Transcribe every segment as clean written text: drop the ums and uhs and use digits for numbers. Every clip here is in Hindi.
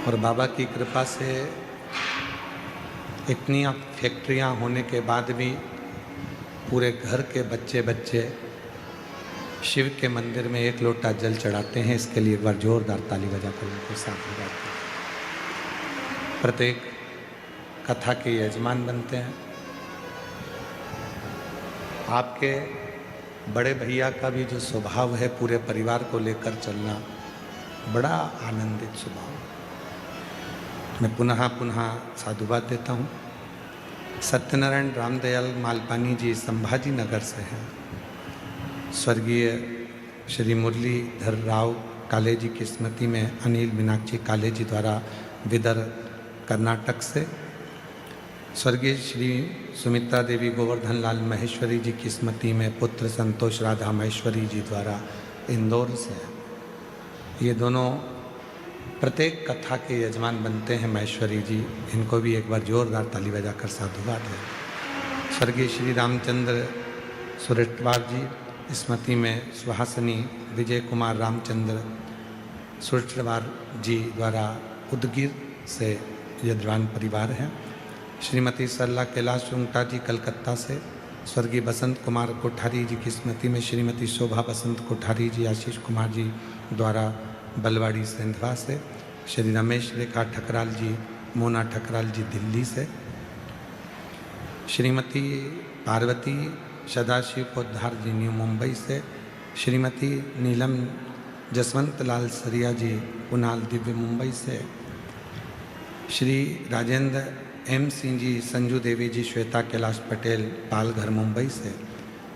और बाबा की कृपा से इतनी फैक्ट्रियां होने के बाद भी पूरे घर के बच्चे बच्चे शिव के मंदिर में एक लोटा जल चढ़ाते हैं। इसके लिए एक बार जोरदार ताली बजाकर उनको साथ लगाते हैं। प्रत्येक कथा के यजमान बनते हैं। आपके बड़े भैया का भी जो स्वभाव है पूरे परिवार को लेकर चलना, बड़ा आनंदित स्वभाव। मैं पुनः पुनः साधुवाद देता हूँ। सत्यनारायण रामदयाल मालपानी जी संभाजी नगर से हैं। स्वर्गीय श्री मुरलीधर राव काले जी की स्मृति में अनिल मीनाक्षी काले जी द्वारा विदर कर्नाटक से, स्वर्गीय श्री सुमित्रा देवी गोवर्धन लाल महेश्वरी जी की स्मृति में पुत्र संतोष राधा महेश्वरी जी द्वारा इंदौर से। ये दोनों प्रत्येक कथा के यजमान बनते हैं महेश्वरी जी। इनको भी एक बार जोरदार ताली बजाकर साधुवाद है। स्वर्गीय श्री रामचंद्र सुरेटवार जी स्मृति में सुहासिनी विजय कुमार रामचंद्र सुरेटवार जी द्वारा उदगीर से यजमान परिवार है। श्रीमती सरला कैलाश रुंगटा जी कलकत्ता से, स्वर्गीय बसंत कुमार कोठारी जी की स्मृति में श्रीमती शोभा बसंत कोठारी जी आशीष कुमार जी द्वारा बलवाड़ी सेंधवा से, श्री रमेश रेखा ठकराल जी मोना ठकराल जी दिल्ली से, श्रीमती पार्वती सदाशिव पोद्दार जी न्यू मुंबई से, श्रीमती नीलम जसवंत लाल सरिया जी कुनाल दिव्य मुंबई से, श्री राजेंद्र एम सिंह जी संजू देवी जी श्वेता कैलाश पटेल पालघर मुंबई से,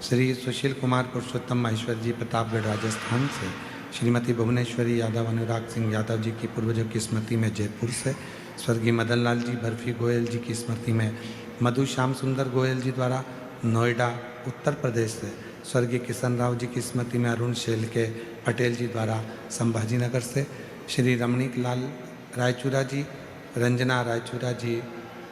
श्री सुशील कुमार पुरुषोत्तम महेश्वर जी प्रतापगढ़ राजस्थान से, श्रीमती भुवनेश्वरी यादव अनुराग सिंह यादव जी की पूर्वजों की स्मृति में जयपुर से, स्वर्गीय मदन लाल जी बर्फी गोयल जी की स्मृति में मधु श्याम सुंदर गोयल जी द्वारा नोएडा उत्तर प्रदेश से, स्वर्गीय किशन राव जी की स्मृति में अरुण शेल के पटेल जी द्वारा संभाजी नगर से, श्री रमणीक लाल रायचूरा जी रंजना रायचूरा जी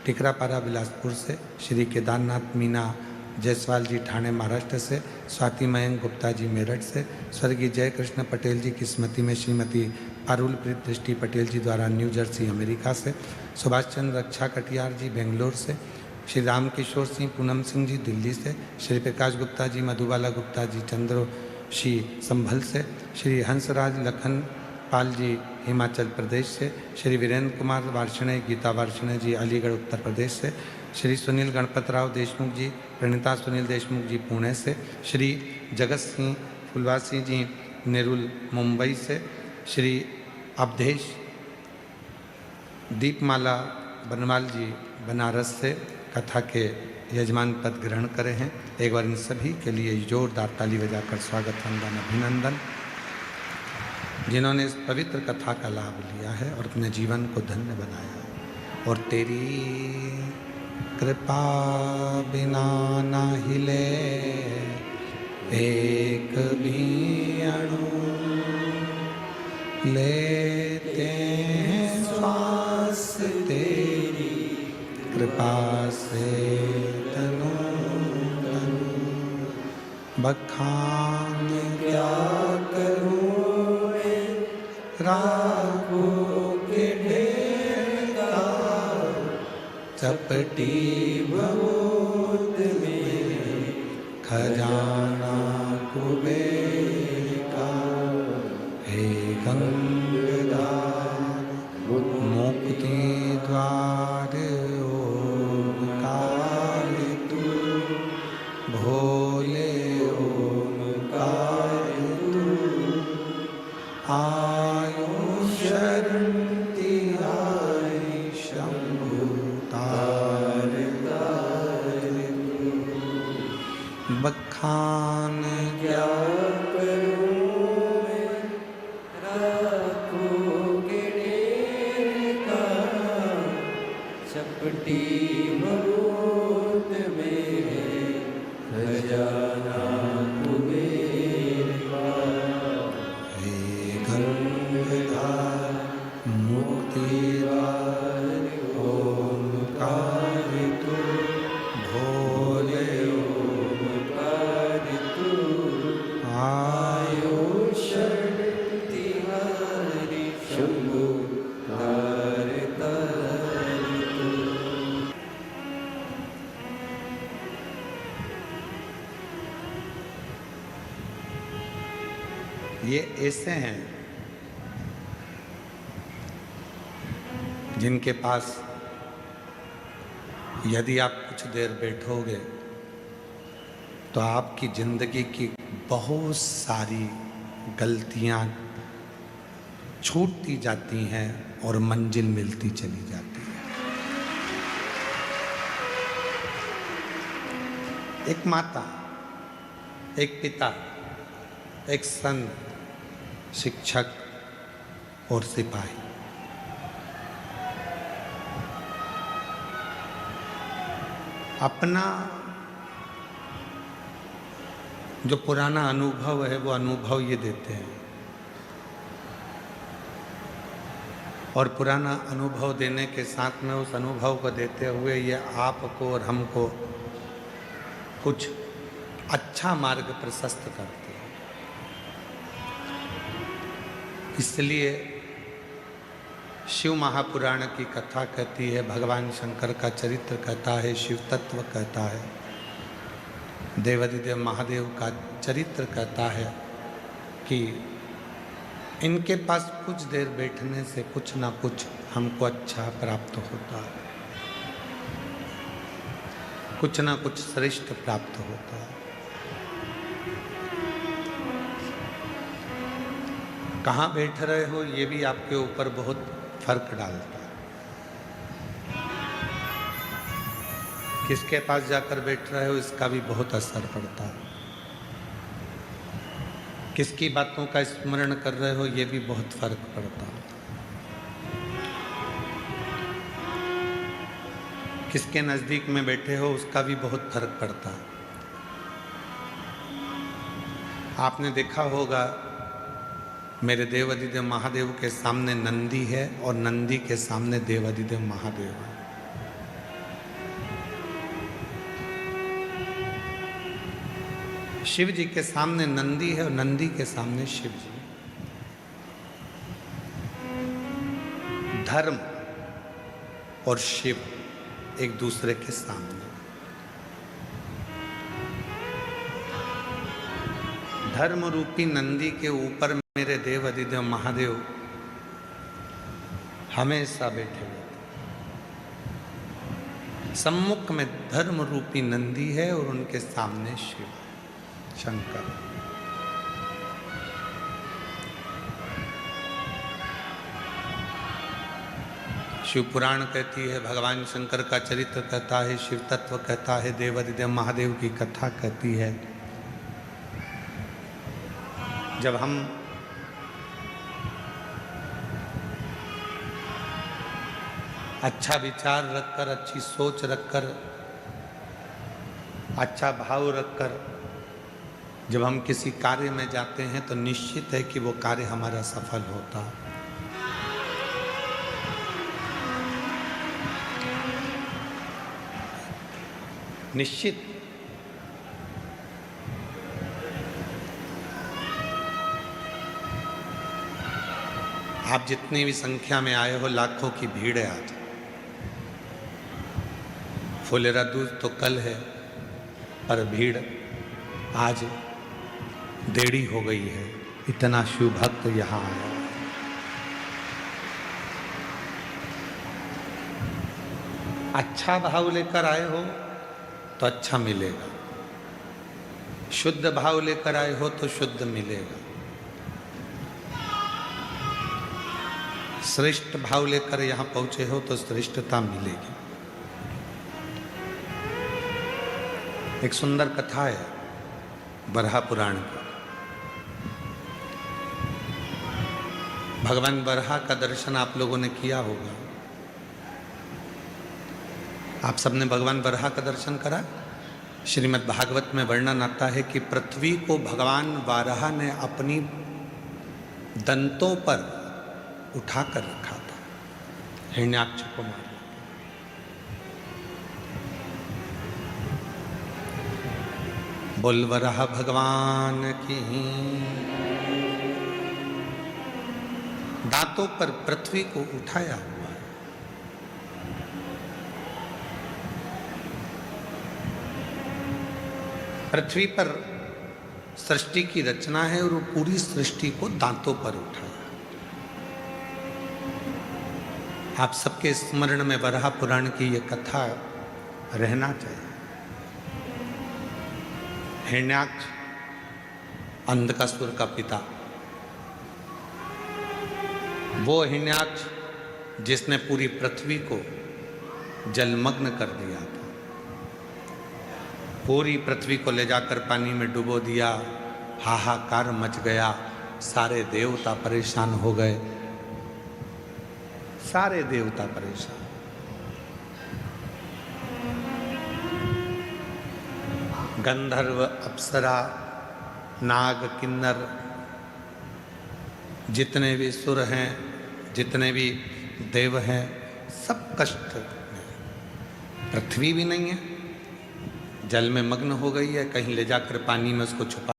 टिकरापारा बिलासपुर से, श्री केदारनाथ मीना जायसवाल जी ठाणे महाराष्ट्र से, स्वाति मयंक गुप्ता जी मेरठ से, स्वर्गीय जय कृष्ण पटेल जी की स्मृति में श्रीमती पारुल प्रीत दृष्टि पटेल जी द्वारा न्यू जर्सी अमेरिका से, सुभाष चंद्र रक्षा कटियार जी बेंगलोर से, श्री रामकिशोर सिंह पूनम सिंह जी दिल्ली से, श्री प्रकाश गुप्ता जी मधुबाला गुप्ता जी चंद्रोशी संभल से, श्री हंसराज लखन पाल जी हिमाचल प्रदेश से, श्री वीरेंद्र कुमार वार्षणे गीता वार्षणे जी अलीगढ़ उत्तर प्रदेश से, श्री सुनील गणपत राव देशमुख जी प्रणीता सुनील देशमुख जी पुणे से, श्री जगत सिंह फुलवासी जी नेरुल मुंबई से, श्री अवधेश दीपमाला बनवाल जी बनारस से कथा के यजमान पद ग्रहण करे हैं। एक बार इन सभी के लिए जोरदार ताली बजाकर स्वागत वंदन अभिनंदन। जिन्होंने इस पवित्र कथा का लाभ लिया है और अपने जीवन को धन्य बनाया। और तेरी कृपा बिना ना हिले एक भी अणु, लेते हैं श्वास तेरी कृपा से तनु तनु। बखान क्या करूं रागों के ढेर का, चपटी बहुत में खजाना कुबेर का। हे गंगाधार मुक्ति द्वार ओंकार तू, भोले ओंकार तू। शरण तिहारी शंभु तार तार तू। बखान क्या करूं मैं राखों के ढेर का, चपटी बहुत में खजाना कुबेर का। गंगाधार मुक्ति द्वार ओंकार तू, भोले ओंकार तू। आयो शरण तिहारी शंभु तार ये ऐसे हैं जिनके पास यदि आप कुछ देर बैठोगे तो आपकी जिंदगी की बहुत सारी गलतियां छूटती जाती हैं और मंजिल मिलती चली जाती है। एक माता, एक पिता, एक संत, शिक्षक और सिपाही, अपना जो पुराना अनुभव है वो अनुभव ये देते हैं, और पुराना अनुभव देने के साथ में उस अनुभव को देते हुए ये आपको और हमको कुछ अच्छा मार्ग प्रशस्त करते हैं। इसलिए शिव महापुराण की कथा कहती है, भगवान शंकर का चरित्र कहता है, शिव तत्व कहता है, देवादिदेव महादेव का चरित्र कहता है कि इनके पास कुछ देर बैठने से कुछ ना कुछ हमको अच्छा प्राप्त होता है, कुछ ना कुछ श्रेष्ठ प्राप्त होता है। कहाँ बैठ रहे हो ये भी आपके ऊपर बहुत फर्क डालता है। किसके पास जाकर बैठ रहे हो इसका भी बहुत असर पड़ता है। किसकी बातों का स्मरण कर रहे हो ये भी बहुत फर्क पड़ता है। किसके नज़दीक में बैठे हो उसका भी बहुत फर्क पड़ता है। आपने देखा होगा मेरे देवादिदेव महादेव के सामने नंदी है और नंदी के सामने देवादिदेव महादेव है। शिव जी के सामने नंदी है और नंदी के सामने शिव जी। धर्म और शिव एक दूसरे के सामने। धर्म रूपी नंदी के ऊपर मेरे देवादिदेव महादेव हमेशा बैठे हुए थे। सम्मुख में धर्म रूपी नंदी है और उनके सामने शिव शंकर। शिव पुराण कहती है, भगवान शंकर का चरित्र कहता है, शिव तत्व कहता है, देवादिदेव महादेव की कथा कहती है। जब हम अच्छा विचार रखकर, अच्छी सोच रखकर, अच्छा भाव रखकर जब हम किसी कार्य में जाते हैं तो निश्चित है कि वो कार्य हमारा सफल होता है। निश्चित। आप जितनी भी संख्या में आए हो, लाखों की भीड़ है आज। फुलेरा दूज तो कल है, पर भीड़ आज देरी हो गई है। इतना शिव भक्त यहाँ आया। अच्छा भाव लेकर आए हो तो अच्छा मिलेगा, शुद्ध भाव लेकर आए हो तो शुद्ध मिलेगा, श्रेष्ठ भाव लेकर यहाँ पहुंचे हो तो श्रेष्ठता मिलेगी। एक सुंदर कथा है बरहा पुराण की। भगवान बरहा का दर्शन आप लोगों ने किया होगा। आप सबने भगवान बरहा का दर्शन करा। श्रीमद् भागवत में वर्णन आता है कि पृथ्वी को भगवान वाराह ने अपनी दंतों पर उठाकर रखा था, हिरण्याक्ष को मार। बोल वराह भगवान की। दांतों पर पृथ्वी को उठाया हुआ है। पृथ्वी पर सृष्टि की रचना है और वो पूरी सृष्टि को दांतों पर उठाया। आप सबके स्मरण में वराह पुराण की ये कथा रहना चाहिए। हिरण्याक्ष अंधकासुर का पिता, वो हिरण्याक्ष जिसने पूरी पृथ्वी को जलमग्न कर दिया था, पूरी पृथ्वी को ले जाकर पानी में डुबो दिया, हाहाकार मच गया, सारे देवता परेशान हो गए, सारे देवता परेशान। गंधर्व, अप्सरा, नाग, किन्नर, जितने भी सुर हैं, जितने भी देव हैं, सब कष्ट में। पृथ्वी भी नहीं है, जल में मग्न हो गई है, कहीं ले जाकर पानी में उसको छुपा।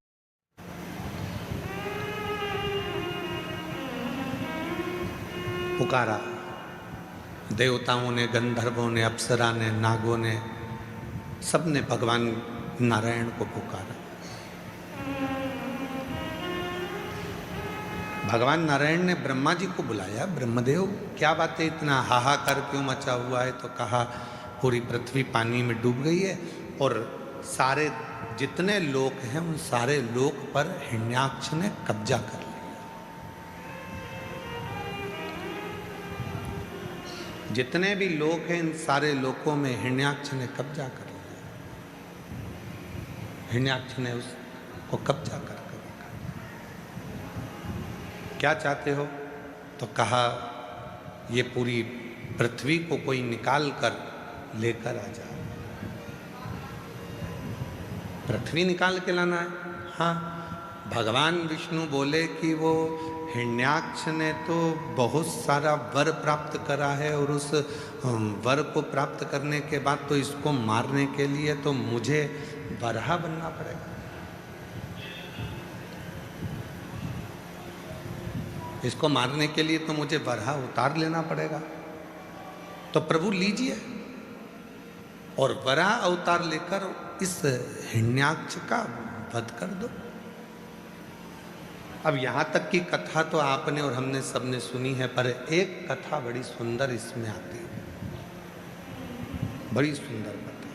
पुकारा देवताओं ने, गंधर्वों ने, अप्सरा ने, नागों ने, सब ने भगवान नारायण को पुकारा। भगवान नारायण ने ब्रह्मा जी को बुलाया, ब्रह्मदेव क्या बात है, इतना हाहाकार क्यों मचा हुआ है? तो कहा पूरी पृथ्वी पानी में डूब गई है और सारे जितने लोक हैं उन सारे लोक पर हिरण्याक्ष ने कब्जा कर लिया। जितने भी लोक हैं इन सारे लोकों में हिरण्याक्ष ने कब्जा कर लिया। हिरण्याक्ष ने उसको कब्जा कर रखा। क्या चाहते हो? तो कहा ये पूरी पृथ्वी को कोई निकाल कर लेकर आ जाए। पृथ्वी निकाल के लाना है? हाँ। भगवान विष्णु बोले कि वो हिरण्याक्ष ने तो बहुत सारा वर प्राप्त करा है और उस वर को प्राप्त करने के बाद तो इसको मारने के लिए तो मुझे वराह बनना पड़ेगा। इसको मारने के लिए तो मुझे वराह उतार लेना पड़ेगा। तो प्रभु लीजिए और वराह अवतार लेकर इस हिरण्याक्ष का वध कर दो। अब यहाँ तक की कथा तो आपने और हमने सबने सुनी है, पर एक कथा बड़ी सुंदर इसमें आती है, बड़ी सुंदर कथा।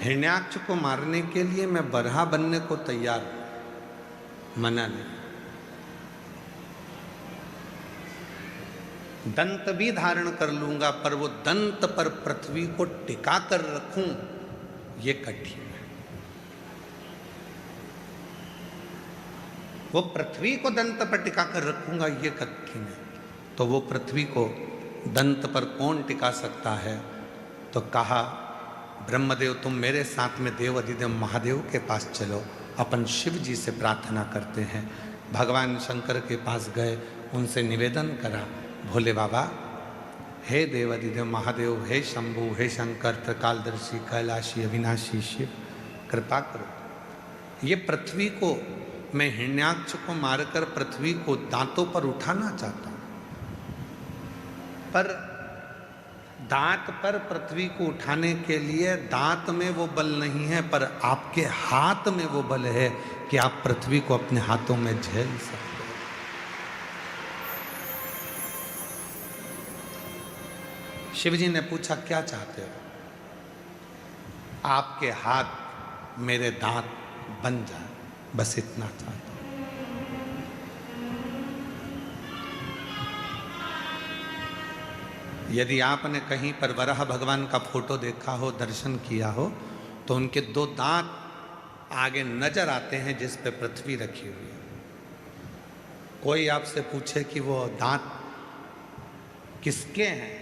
हिरण्याक्ष को मारने के लिए मैं वराह बनने को तैयार हूं, मना नहीं। दंत भी धारण कर लूंगा, पर वो दंत पर पृथ्वी को टिका कर रखूं ये कठिन है। वो पृथ्वी को दंत पर टिका कर रखूंगा ये कठिन है। तो वो पृथ्वी को दंत पर कौन टिका सकता है? तो कहा ब्रह्मदेव तुम मेरे साथ में देव अधिदेव महादेव के पास चलो, अपन शिव जी से प्रार्थना करते हैं। भगवान शंकर के पास गए, उनसे निवेदन करा, भोले बाबा, हे देव अधिदेव महादेव, हे शंभु, हे शंकर, त्रिकालदर्शी, कैलाशी, अविनाशी शिव, कृपा करो। ये पृथ्वी को, मैं हिरण्याक्ष को मारकर पृथ्वी को दांतों पर उठाना चाहता हूं, पर दांत पर पृथ्वी को उठाने के लिए दांत में वो बल नहीं है, पर आपके हाथ में वो बल है कि आप पृथ्वी को अपने हाथों में झेल सकते। शिवजी ने पूछा क्या चाहते हो? आपके हाथ मेरे दांत बन जाए, बस इतना चाहता हूं। यदि आपने कहीं पर वराह भगवान का फोटो देखा हो, दर्शन किया हो, तो उनके दो दांत आगे नजर आते हैं जिस पे पृथ्वी रखी हुई है। कोई आपसे पूछे कि वो दांत किसके हैं,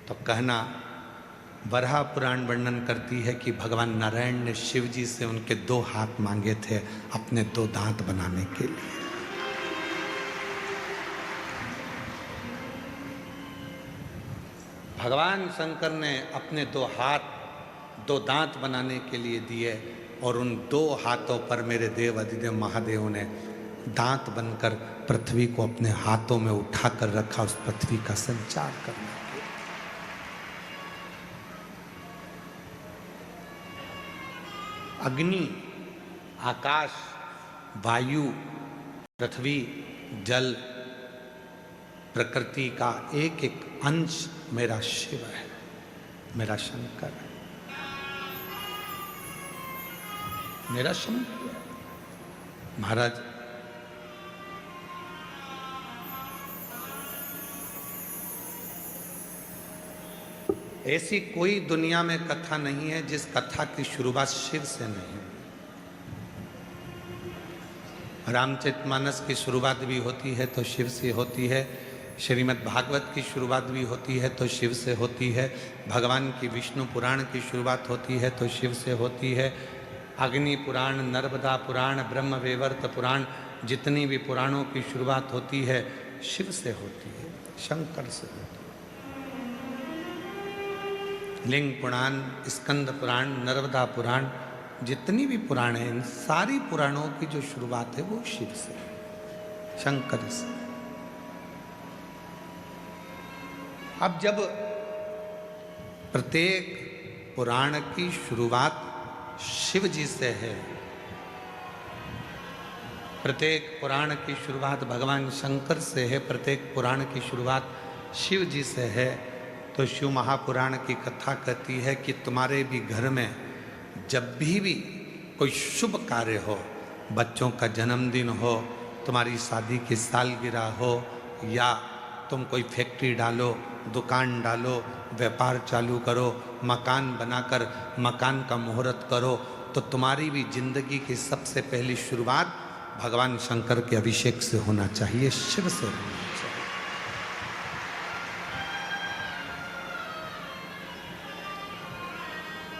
तो कहना वराह पुराण वर्णन करती है कि भगवान नारायण ने शिव जी से उनके दो हाथ मांगे थे अपने दो दांत बनाने के लिए। भगवान शंकर ने अपने दो हाथ, दो दांत बनाने के लिए दिए और उन दो हाथों पर मेरे देव अधिदेव महादेव ने दांत बनकर पृथ्वी को अपने हाथों में उठाकर रखा, उस पृथ्वी का संचार करने के लिए। अग्नि आकाश, वायु, पृथ्वी, जल, प्रकृति का एक एक अंश मेरा शिव है, मेरा शंकर है, मेरा शंकर है। महाराज ऐसी कोई दुनिया में कथा नहीं है जिस कथा की शुरुआत शिव से नहीं। रामचरितमानस की शुरुआत भी होती है तो शिव से होती है, श्रीमद् भागवत की शुरुआत भी होती है तो शिव से होती है, भगवान की विष्णु पुराण की शुरुआत होती है तो शिव से होती है, अग्नि पुराण, नर्मदा पुराण, ब्रह्म वैवर्त पुराण, जितनी भी पुराणों की शुरुआत होती है शिव से होती है, शंकर से होती है। लिंग पुराण, स्कंद पुराण, नर्मदा पुराण, जितनी भी पुराण हैं, इन सारी पुराणों की जो शुरुआत है वो शिव से, शंकर से। अब जब प्रत्येक पुराण की शुरुआत शिव जी से है, प्रत्येक पुराण की शुरुआत भगवान शंकर से है, प्रत्येक पुराण की शुरुआत शिव जी से है, तो शिव महापुराण की कथा कहती है कि तुम्हारे भी घर में जब भी कोई शुभ कार्य हो, बच्चों का जन्मदिन हो, तुम्हारी शादी की सालगिरह हो, या तुम कोई फैक्ट्री डालो, दुकान डालो, व्यापार चालू करो, मकान बनाकर मकान का मुहूर्त करो, तो तुम्हारी भी जिंदगी की सबसे पहली शुरुआत भगवान शंकर के अभिषेक से होना चाहिए, शिव से होना चाहिए।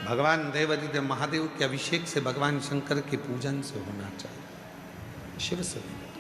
भगवान देवादिदेव महादेव के अभिषेक से, भगवान शंकर के पूजन से होना चाहिए, शिव से होना चाहिए।